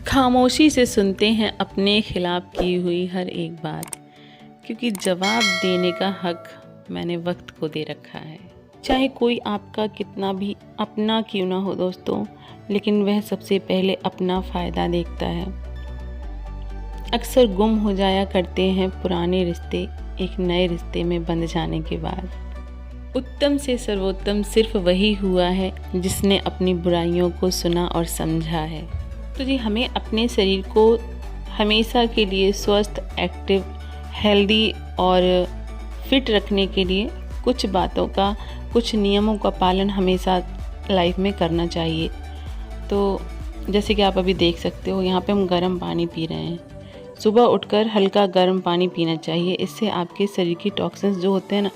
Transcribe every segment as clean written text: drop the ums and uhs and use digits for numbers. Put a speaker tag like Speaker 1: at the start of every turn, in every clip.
Speaker 1: खामोशी से सुनते हैं अपने खिलाफ की हुई हर एक बात, क्योंकि जवाब देने का हक मैंने वक्त को दे रखा है। चाहे कोई आपका कितना भी अपना क्यों ना हो दोस्तों, लेकिन वह सबसे पहले अपना फ़ायदा देखता है। अक्सर गुम हो जाया करते हैं पुराने रिश्ते एक नए रिश्ते में बंध जाने के बाद। उत्तम से सर्वोत्तम सिर्फ वही हुआ है जिसने अपनी बुराइयों को सुना और समझा है। तो जी, हमें अपने शरीर को हमेशा के लिए स्वस्थ, एक्टिव, हेल्दी और फिट रखने के लिए कुछ बातों का, कुछ नियमों का पालन हमेशा लाइफ में करना चाहिए। तो जैसे कि आप अभी देख सकते हो, यहाँ पे हम गर्म पानी पी रहे हैं। सुबह उठकर हल्का गर्म पानी पीना चाहिए। इससे आपके शरीर की टॉक्सिन्स जो होते हैं ना,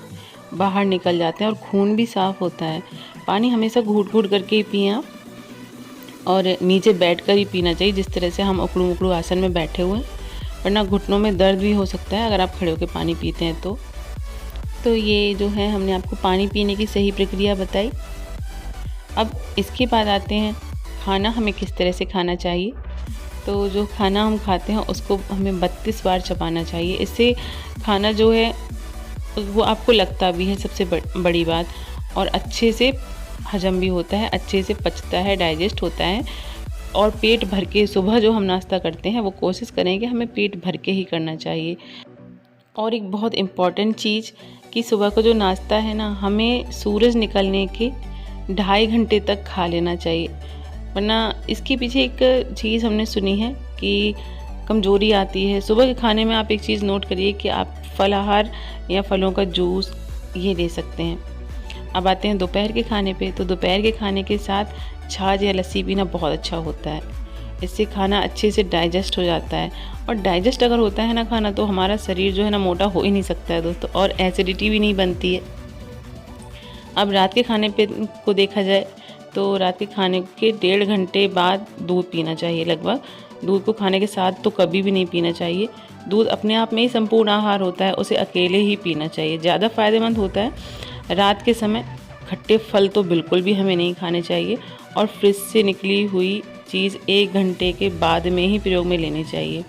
Speaker 1: बाहर निकल जाते हैं और खून भी साफ़ होता है। पानी हमेशा घूट घूट करके ही पिएं आप, और नीचे बैठकर ही पीना चाहिए, जिस तरह से हम उकड़ू उकड़ू आसन में बैठे हुए हैं, वरना घुटनों में दर्द भी हो सकता है अगर आप खड़े होकर पानी पीते हैं तो ये जो है हमने आपको पानी पीने की सही प्रक्रिया बताई। अब इसके बाद आते हैं खाना हमें किस तरह से खाना चाहिए। तो जो खाना हम खाते हैं उसको हमें 32 बार चबाना चाहिए। इससे खाना जो है वो आपको लगता भी है, सबसे बड़ी बात, और अच्छे से हजम भी होता है, अच्छे से पचता है, डाइजेस्ट होता है। और पेट भर के सुबह जो हम नाश्ता करते हैं वो कोशिश करें कि हमें पेट भर के ही करना चाहिए। और एक बहुत इम्पॉर्टेंट चीज़ कि सुबह का जो नाश्ता है ना, हमें सूरज निकलने के 2.5 घंटे तक खा लेना चाहिए, वरना इसके पीछे एक चीज़ हमने सुनी है कि कमज़ोरी आती है। सुबह के खाने में आप एक चीज़ नोट करिए कि आप फलाहार या फलों का जूस ये ले सकते हैं। अब आते हैं दोपहर के खाने पे। तो दोपहर के खाने के साथ छाछ या लस्सी पीना बहुत अच्छा होता है। इससे खाना अच्छे से डाइजेस्ट हो जाता है, और डाइजेस्ट अगर होता है ना खाना, तो हमारा शरीर जो है ना मोटा हो ही नहीं सकता है दोस्तों, और एसिडिटी भी नहीं बनती है। अब रात के खाने पे को देखा जाए तो रात के खाने के 1.5 घंटे बाद दूध पीना चाहिए लगभग। दूध को खाने के साथ तो कभी भी नहीं पीना चाहिए। दूध अपने आप में ही संपूर्ण आहार होता है, उसे अकेले ही पीना चाहिए, ज़्यादा फ़ायदेमंद होता है। रात के समय खट्टे फल तो बिल्कुल भी हमें नहीं खाने चाहिए, और फ्रिज से निकली हुई चीज़ 1 घंटे के बाद में ही प्रयोग में लेनी चाहिए।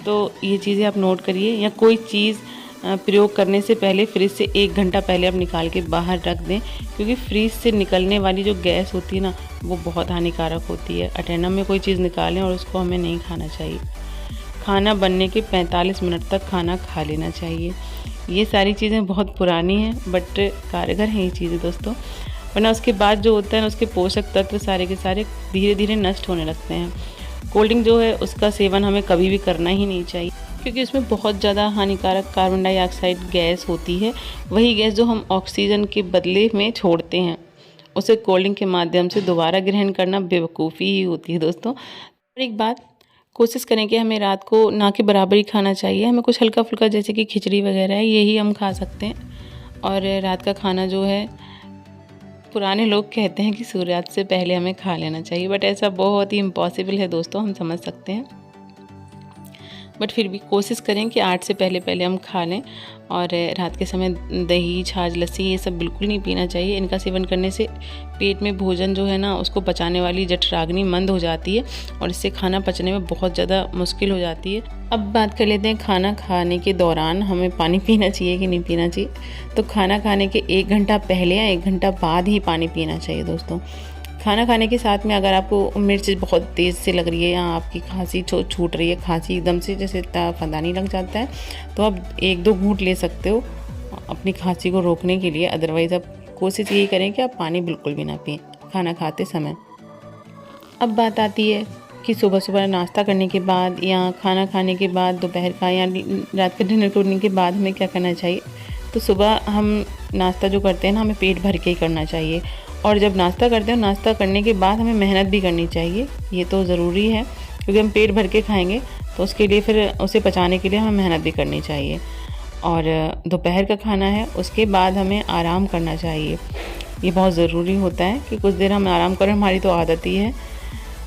Speaker 1: तो ये चीज़ें आप नोट करिए। या कोई चीज़ प्रयोग करने से पहले फ्रिज से 1 घंटा पहले आप निकाल के बाहर रख दें, क्योंकि फ्रिज से निकलने वाली जो गैस होती है ना, वो बहुत हानिकारक होती है। अटेनम में कोई चीज़ निकालें और उसको हमें नहीं खाना चाहिए। खाना बनने के 45 मिनट तक खाना खा लेना चाहिए। ये सारी चीज़ें बहुत पुरानी हैं, बट कारगर हैं ये चीज़ें दोस्तों, वरना उसके बाद जो होता है ना, उसके पोषक तत्व सारे के सारे धीरे धीरे नष्ट होने लगते हैं। कोल्ड ड्रिंक जो है उसका सेवन हमें कभी भी करना ही नहीं चाहिए, क्योंकि उसमें बहुत ज़्यादा हानिकारक कार्बन डाइऑक्साइड गैस होती है। वही गैस जो हम ऑक्सीजन के बदले में छोड़ते हैं, उसे कोल्ड ड्रिंक के माध्यम से दोबारा ग्रहण करना बेवकूफ़ी ही होती है दोस्तों। और एक बात, कोशिश करें कि हमें रात को ना के बराबर ही खाना चाहिए। हमें कुछ हल्का फुल्का, जैसे कि खिचड़ी वगैरह है, यही हम खा सकते हैं। और रात का खाना जो है, पुराने लोग कहते हैं कि सूर्यास्त से पहले हमें खा लेना चाहिए, बट ऐसा बहुत ही इम्पॉसिबल है दोस्तों, हम समझ सकते हैं। बट फिर भी कोशिश करें कि 8 से पहले हम खा लें। और रात के समय दही, छाछ, लस्सी ये सब बिल्कुल नहीं पीना चाहिए। इनका सेवन करने से पेट में भोजन जो है ना, उसको पचाने वाली जठराग्नि मंद हो जाती है, और इससे खाना पचने में बहुत ज़्यादा मुश्किल हो जाती है। अब बात कर लेते हैं खाना खाने के दौरान हमें पानी पीना चाहिए कि नहीं पीना चाहिए। तो खाना खाने के 1 घंटा पहले या 1 घंटा बाद ही पानी पीना चाहिए दोस्तों। खाना खाने के साथ में अगर आपको मिर्च बहुत तेज़ से लग रही है, या आपकी खांसी छूट रही है, खांसी एकदम से जैसे फंदानी लग जाता है, तो आप 1-2 घूंट ले सकते हो अपनी खांसी को रोकने के लिए। अदरवाइज़ आप कोशिश यही करें कि आप पानी बिल्कुल भी ना पिएं खाना खाते समय। अब बात आती है कि सुबह सुबह नाश्ता करने के बाद, या खाना खाने के बाद, दोपहर का या रात का डिनर करने के बाद हमें क्या करना चाहिए। तो सुबह हम नाश्ता जो करते हैं ना, हमें पेट भर के ही करना चाहिए। और जब नाश्ता करते हैं, नाश्ता करने के बाद हमें मेहनत भी करनी चाहिए। ये तो ज़रूरी है, क्योंकि हम पेट भर के खाएंगे तो उसके लिए, फिर उसे पचाने के लिए हमें मेहनत भी करनी चाहिए। और दोपहर का खाना है, उसके बाद हमें आराम करना चाहिए। ये बहुत ज़रूरी होता है कि कुछ देर हम आराम करें, हमारी तो आदत ही है।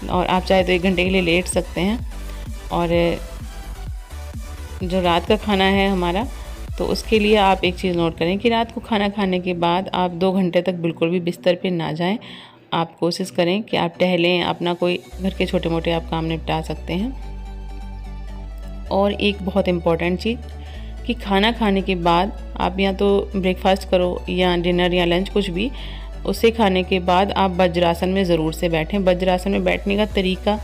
Speaker 1: और आप चाहे तो 1 घंटे के लिए लेट सकते हैं। और जो रात का खाना है हमारा, तो उसके लिए आप एक चीज़ नोट करें कि रात को खाना खाने के बाद आप 2 घंटे तक बिल्कुल भी बिस्तर पे ना जाएं। आप कोशिश करें कि आप टहलें, अपना कोई घर के छोटे मोटे आप काम निपटा सकते हैं। और एक बहुत इम्पॉर्टेंट चीज़ कि खाना खाने के बाद आप या तो ब्रेकफास्ट करो या डिनर या लंच कुछ भी, उसे खाने के बाद आप वज्रासन में ज़रूर से बैठें। वज्रासन में बैठने का तरीका,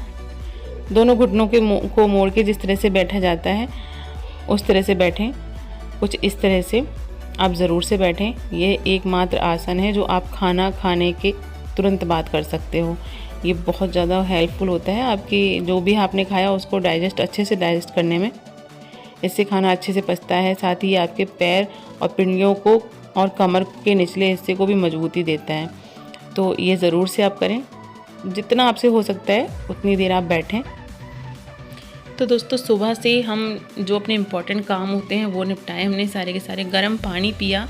Speaker 1: दोनों घुटनों को मोड़ के जिस तरह से बैठा जाता है उस तरह से बैठें, कुछ इस तरह से आप ज़रूर से बैठें। ये एकमात्र आसन है जो आप खाना खाने के तुरंत बाद कर सकते हो। ये बहुत ज़्यादा हेल्पफुल होता है आपकी जो भी आपने खाया उसको अच्छे से डाइजेस्ट करने में। इससे खाना अच्छे से पचता है, साथ ही आपके पैर और पिंडियों को और कमर के निचले हिस्से को भी मजबूती देता है। तो ये ज़रूर से आप करें, जितना आपसे हो सकता है उतनी देर आप बैठें। तो दोस्तों सुबह से हम जो अपने इम्पॉर्टेंट काम होते हैं वो निपटाए हमने, सारे के सारे। गर्म पानी पिया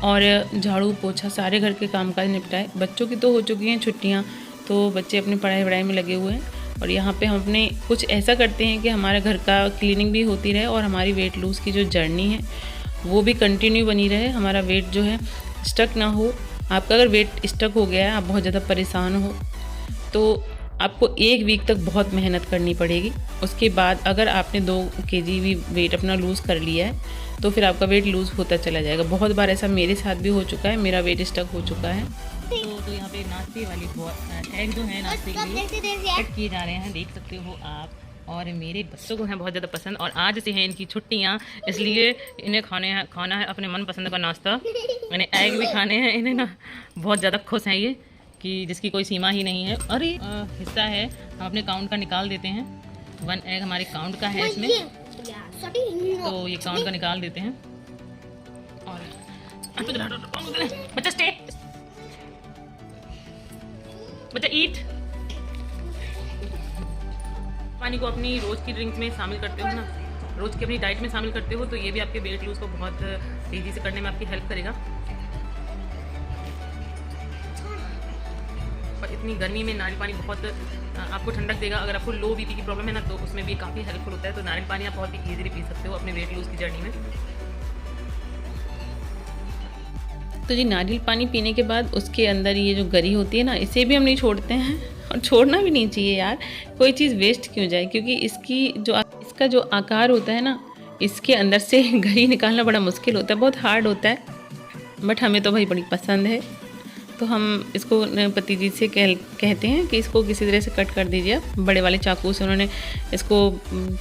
Speaker 1: और झाड़ू पोछा सारे घर के कामकाज निपटाए। बच्चों की तो हो चुकी हैं छुट्टियाँ, तो बच्चे अपनी पढ़ाई में लगे हुए हैं। और यहाँ पे हम अपने कुछ ऐसा करते हैं कि हमारे घर का क्लीनिंग भी होती रहे और हमारी वेट लूज़ की जो जर्नी है वो भी कंटिन्यू बनी रहे, हमारा वेट जो है स्टक ना हो। आपका अगर वेट स्टक हो गया है, आप बहुत ज़्यादा परेशान हो, तो आपको 1 वीक तक बहुत मेहनत करनी पड़ेगी। उसके बाद अगर आपने 2 kg भी वेट अपना लूज़ कर लिया है तो फिर आपका वेट लूज़ होता चला जाएगा। बहुत बार ऐसा मेरे साथ भी हो चुका है, मेरा वेट स्टक हो चुका है। तो यहाँ पे नाश्ते वाली एग जो है नाश्ते के लिए कट किए जा रहे हैं, देख सकते हो आप। और मेरे बच्चों को हैं बहुत ज़्यादा पसंद, और आज से हैं इनकी छुट्टियाँ, इसलिए इन्हें खाना है अपने मनपसंद का नाश्ता। इन्हें एग भी खाने हैं, इन्हें ना बहुत ज़्यादा खुश हैं ये कि जिसकी कोई सीमा ही नहीं है। और ये हिस्सा है हम अपने काउंट का निकाल देते हैं। 1 एग हमारे काउंट का है इसमें, तो ये काउंट का निकाल देते हैं। और बच्चा स्टे, बच्चा ईट। पानी को अपनी रोज़ की ड्रिंक में शामिल करते हो ना, रोज़ की अपनी डाइट में शामिल करते हो, तो ये भी आपके वेट लूज़ को बहुत तेज़ी से करने में आपकी हेल्प करेगा। और इतनी गर्मी में नारियल पानी बहुत आपको ठंडक देगा। अगर आपको लो बीपी की प्रॉब्लम है ना, तो उसमें भी काफ़ी हेल्पफुल होता है। तो नारियल पानी आप बहुत ही ईजिली पी सकते हो अपने वेट लूज़ की जर्नी में। तो जी नारियल पानी पीने के बाद उसके अंदर ये जो गरी होती है ना, इसे भी हम नहीं छोड़ते हैं, और छोड़ना भी नहीं चाहिए यार, कोई चीज़ वेस्ट क्यों जाए, क्योंकि इसका जो आकार होता है ना, इसके अंदर से गरी निकालना बड़ा मुश्किल होता है, बहुत हार्ड होता है। बट हमें तो भाई बड़ी पसंद है, तो हम इसको पति जी से कहते हैं कि इसको किसी तरह से कट कर दीजिए। बड़े वाले चाकू से उन्होंने इसको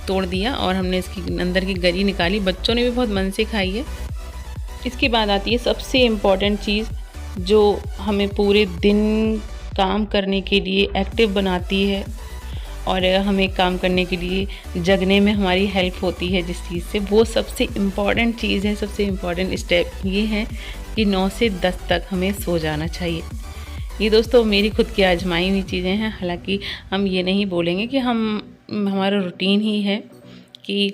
Speaker 1: तोड़ दिया और हमने इसकी अंदर की गरी निकाली। बच्चों ने भी बहुत मन से खाई है। इसके बाद आती है सबसे इम्पॉर्टेंट चीज़ जो हमें पूरे दिन काम करने के लिए एक्टिव बनाती है और हमें काम करने के लिए जगने में हमारी हेल्प होती है जिस चीज़ से, वो सबसे इम्पॉर्टेंट चीज़ है। सबसे इम्पॉर्टेंट स्टेप ये है कि 9 से 10 तक हमें सो जाना चाहिए। ये दोस्तों मेरी खुद की आजमाई हुई चीज़ें हैं। हालांकि हम ये नहीं बोलेंगे कि हमारा रूटीन ही है कि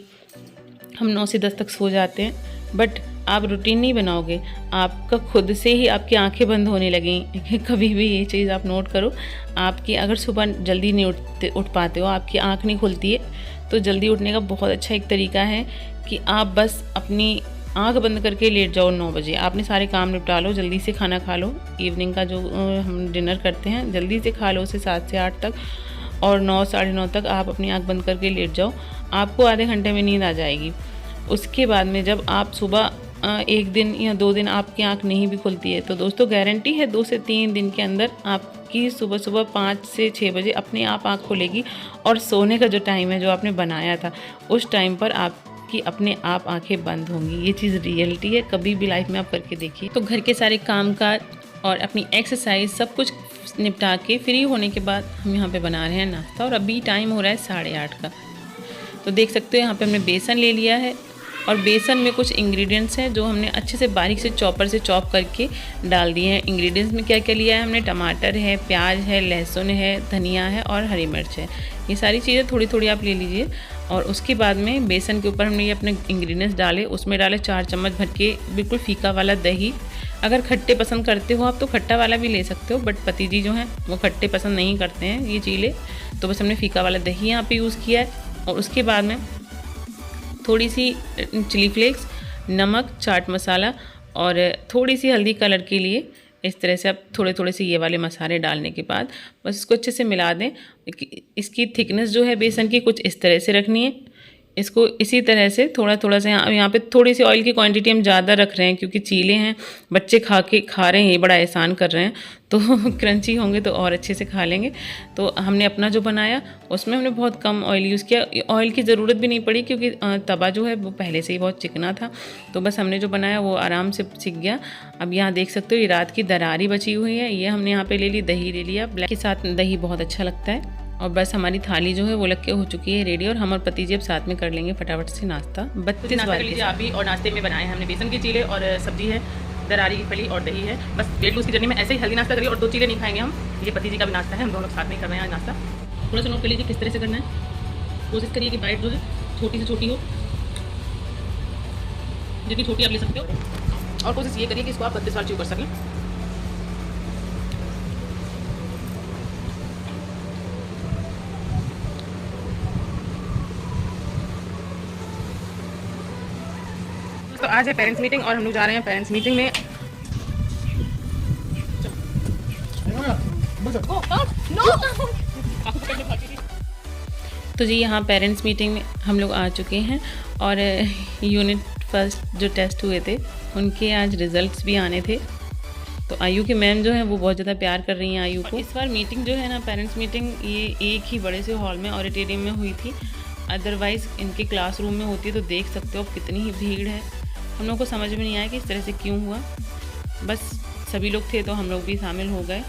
Speaker 1: हम 9 से 10 तक सो जाते हैं, बट आप रूटीन नहीं बनाओगे, आपका खुद से ही आपकी आंखें बंद होने लगेंगी। कभी भी ये चीज़ आप नोट करो, आपकी अगर सुबह जल्दी नहीं उठ पाते हो, आपकी आंख नहीं खुलती है, तो जल्दी उठने का बहुत अच्छा एक तरीका है कि आप बस अपनी आंख बंद करके लेट जाओ। 9 बजे आपने सारे काम निपटा लो, जल्दी से खाना खा लो। इवनिंग का जो हम डिनर करते हैं जल्दी से खा लो उसे 7 से 8 तक, और 9 साढ़े 9 तक आप अपनी आंख बंद करके लेट जाओ। आपको आधे घंटे में नींद आ जाएगी। उसके बाद में जब आप सुबह 1 दिन या 2 दिन आपकी आंख नहीं भी खुलती है, तो दोस्तों गारंटी है 2 से 3 दिन के अंदर आपकी सुबह 5 से 6 बजे अपने आप आंख खुलेगी, और सोने का जो टाइम है जो आपने बनाया था उस टाइम पर आपकी अपने आप आंखें बंद होंगी। ये चीज़ रियलिटी है, कभी भी लाइफ में आप करके देखिए। तो घर के सारे कामकाज और अपनी एक्सरसाइज सब कुछ निपटा के फ्री होने के बाद हम यहाँ पे बना रहे हैं नाश्ता, और अभी टाइम हो रहा है 8:30 का। तो देख सकते हो यहाँ पे हमने बेसन ले लिया है, और बेसन में कुछ इंग्रेडिएंट्स हैं जो हमने अच्छे से बारीक से चॉपर से चॉप करके डाल दिए हैं। इंग्रेडिएंट्स में क्या क्या लिया है हमने, टमाटर है, प्याज है, लहसुन है, धनिया है और हरी मिर्च है। ये सारी चीज़ें थोड़ी थोड़ी आप ले लीजिए। और उसके बाद में बेसन के ऊपर हमने ये अपने इंग्रेडिएंट्स डाले, उसमें डाले 4 चम्मच भर के बिल्कुल फीका वाला दही। अगर खट्टे पसंद करते हो आप तो खट्टा वाला भी ले सकते हो, बट पति जी जो हैं वो खट्टे पसंद नहीं करते हैं ये चीज़ें, तो बस हमने फीका वाला दही यहाँ पे यूज़ किया है। और उसके बाद में थोड़ी सी चिली फ्लेक्स, नमक, चाट मसाला और थोड़ी सी हल्दी कलर के लिए इस तरह से आप थोड़े थोड़े से ये वाले मसाले डालने के बाद बस इसको अच्छे से मिला दें। इसकी थिकनेस जो है बेसन की कुछ इस तरह से रखनी है। इसको इसी तरह से थोड़ा थोड़ा सा यहाँ पे थोड़ी सी ऑयल की क्वांटिटी हम ज़्यादा रख रहे हैं क्योंकि चीले हैं, बच्चे खा रहे हैं, ये बड़ा एहसान कर रहे हैं तो क्रंची होंगे तो और अच्छे से खा लेंगे। तो हमने अपना जो बनाया उसमें हमने बहुत कम ऑयल यूज़ किया, ऑयल की ज़रूरत भी नहीं पड़ी क्योंकि तवा जो है वो पहले से ही बहुत चिकना था। तो बस हमने जो बनाया वो आराम से सिक गया। अब यहाँ देख सकते हो ये रात की दरारी बची हुई है, ये हमने यहाँ पे ले ली, दही ले लिया, ब्लैक के साथ दही बहुत अच्छा लगता है। और बस हमारी थाली जो है वो लग के हो चुकी है रेडी, और हम और पति जी अब साथ में कर लेंगे फटाफट से नाश्ता। 32 बार लीजिए आप भी। और नाश्ते में बनाए हैं हमने बेसन के चीले और सब्जी है, दरारी की फली और दही है। बस वेट लूज की जर्नी में ऐसे ही हेल्दी नाश्ता करिए और 2 चीले नहीं खाएंगे हम। ये पति जी का भी नाश्ता है, हम दोनों साथ में कर रहे हैं आज नाश्ता। थोड़ा सा नोट कर लीजिए किस तरह से करना है। कोशिश करिए कि बाइट जो है छोटी से छोटी हो, जितनी छोटी आप ले सकते हो, और कोशिश ये करिए कि इसको आप 32 बार च्यू कर सकें। तो आज है पेरेंट्स मीटिंग और हम लोग जा रहे हैं पेरेंट्स मीटिंग में। तो जी यहाँ पेरेंट्स मीटिंग में हम लोग आ चुके हैं और यूनिट फर्स्ट जो टेस्ट हुए थे उनके आज रिजल्ट्स भी आने थे। तो आयु की मैम जो है वो बहुत ज़्यादा प्यार कर रही हैं आयु को। इस बार मीटिंग जो है ना, पेरेंट्स मीटिंग, ये एक ही बड़े से हॉल में ऑडिटोरियम में हुई थी। अदरवाइज़ इनके क्लासरूम में होती तो देख सकते हो कितनी ही भीड़ है। हम लोग को समझ में नहीं आया कि इस तरह से क्यों हुआ, बस सभी लोग थे तो हम लोग भी शामिल हो गए।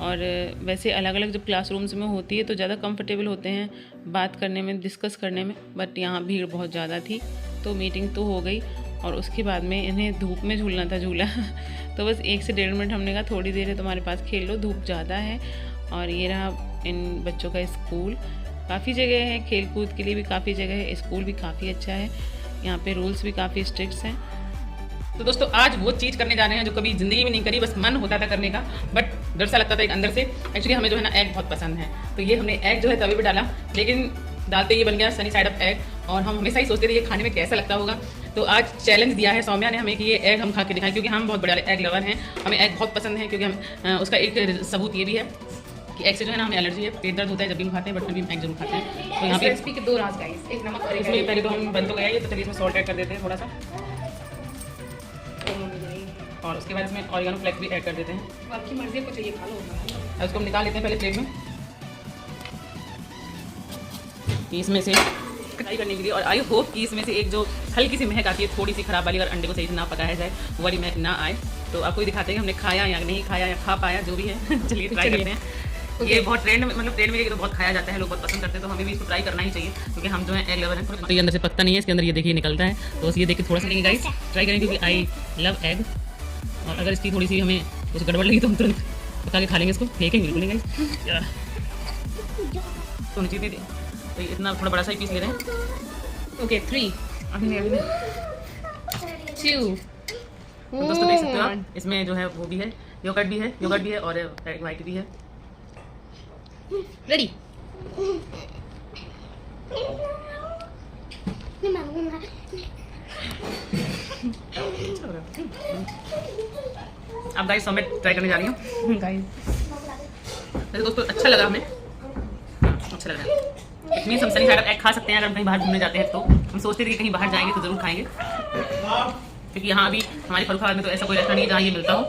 Speaker 1: और वैसे अलग अलग जब क्लासरूम्स में होती है तो ज़्यादा कंफर्टेबल होते हैं बात करने में, डिस्कस करने में, बट यहाँ भीड़ बहुत ज़्यादा थी। तो मीटिंग तो हो गई और उसके बाद में इन्हें धूप में झूलना था झूला तो बस 1 से 1.5 मिनट हमने कहा थोड़ी देर है तुम्हारे पास, खेल लो, धूप ज़्यादा है। और ये रहा इन बच्चों का स्कूल, काफ़ी जगह है खेल कूद के लिए भी, काफ़ी जगह है, स्कूल भी काफ़ी अच्छा है, यहाँ पे रूल्स भी काफ़ी स्ट्रिक्ट हैं। तो दोस्तों आज वो चीज़ करने जा रहे हैं जो कभी ज़िंदगी में नहीं करी, बस मन होता था करने का बट डर सा लगता था एक अंदर से। एक्चुअली हमें जो है ना एग बहुत पसंद है, तो ये हमने एग जो है तवे पे डाला, लेकिन डालते ये बन गया सनी साइड अप एग। और हम हमेशा ही सोचते थे ये खाने में कैसा लगता होगा। तो आज चैलेंज दिया है सौम्या ने हमें कि ये एग हम खा के दिखाएं, क्योंकि हम बहुत बड़े एग लवर हैं, हमें एग बहुत पसंद है। क्योंकि हम उसका एक सबूत ये भी है कि एग से जो है ना हमें एलर्जी है, पेट दर्द होता है जब भी हम खाते हैं, बट फिर भी हम एग जरूर खाते हैं। तो यहाँ पे रेसिपी के 2 राज गाइस, एक नमक और इसमें पहले तो हम बन तो गया ये, तो चलिए इसमें सॉल्ट ऐड कर देते हैं थोड़ा सा, और उसके बाद इसमें ऑरिगेनो फ्लेक्स भी ऐड कर देते हैं। आपकी मर्जी को चाहिए खा लो। उसको हम निकाल लेते हैं पहले प्लेट में, इसमें से फ्राई करने के लिए। और आई होप कि इसमें से एक जो हल्की सी महक आती है थोड़ी सी खराब वाली, अगर अंडे को सही से ना पकाया जाए वो वाली महक ना आए। तो आपको ही दिखाते हैं कि हमने खाया या नहीं खाया या खा पाया, जो भी है चलिए ट्राई करते हैं। ये बहुत ट्रेंड में ये तो बहुत खाया जाता है, लोग बहुत पसंद करते हैं, तो हमें भी इसको ट्राई करना ही चाहिए क्योंकि हम जो है एग लवर हैं। तो ये अंदर से पकता नहीं है, इसके अंदर ये देखिए निकलता है, तो बस ये देखिए थोड़ा सा लेंगे गाइस, ट्राई करें क्योंकि आई लव एग। और अगर इसकी थोड़ी सी हमें कुछ गड़बड़ लगी तो हम तुरंत पका के खा लेंगे, इसको फेंकेंगे बिल्कुल नहीं गाइस। तो नीचे दे, तो इतना थोड़ा बड़ा सा ही पीस ले रहे हैं। ओके 3 2। तो दोस्तों देख सकते हो आप, इसमें जो है वो भी है, योगर्ट भी है और एग वाइट भी है। रेडी। अब गाइस मैं ट्राई करने जा रही हूँ गाइस। दोस्तों अच्छा लगा हमें, अच्छा लग रहा है। इट मीन्स हम सनी साइड अप एग खा सकते हैं अगर कहीं बाहर घूमने जाते हैं। तो हम सोचते थे कि कहीं बाहर जाएंगे तो ज़रूर खाएंगे, क्योंकि यहाँ अभी हमारे फर्रुखाबाद में तो ऐसा कोई रेस्टोरेंट नहीं है जहाँ ये मिलता हो।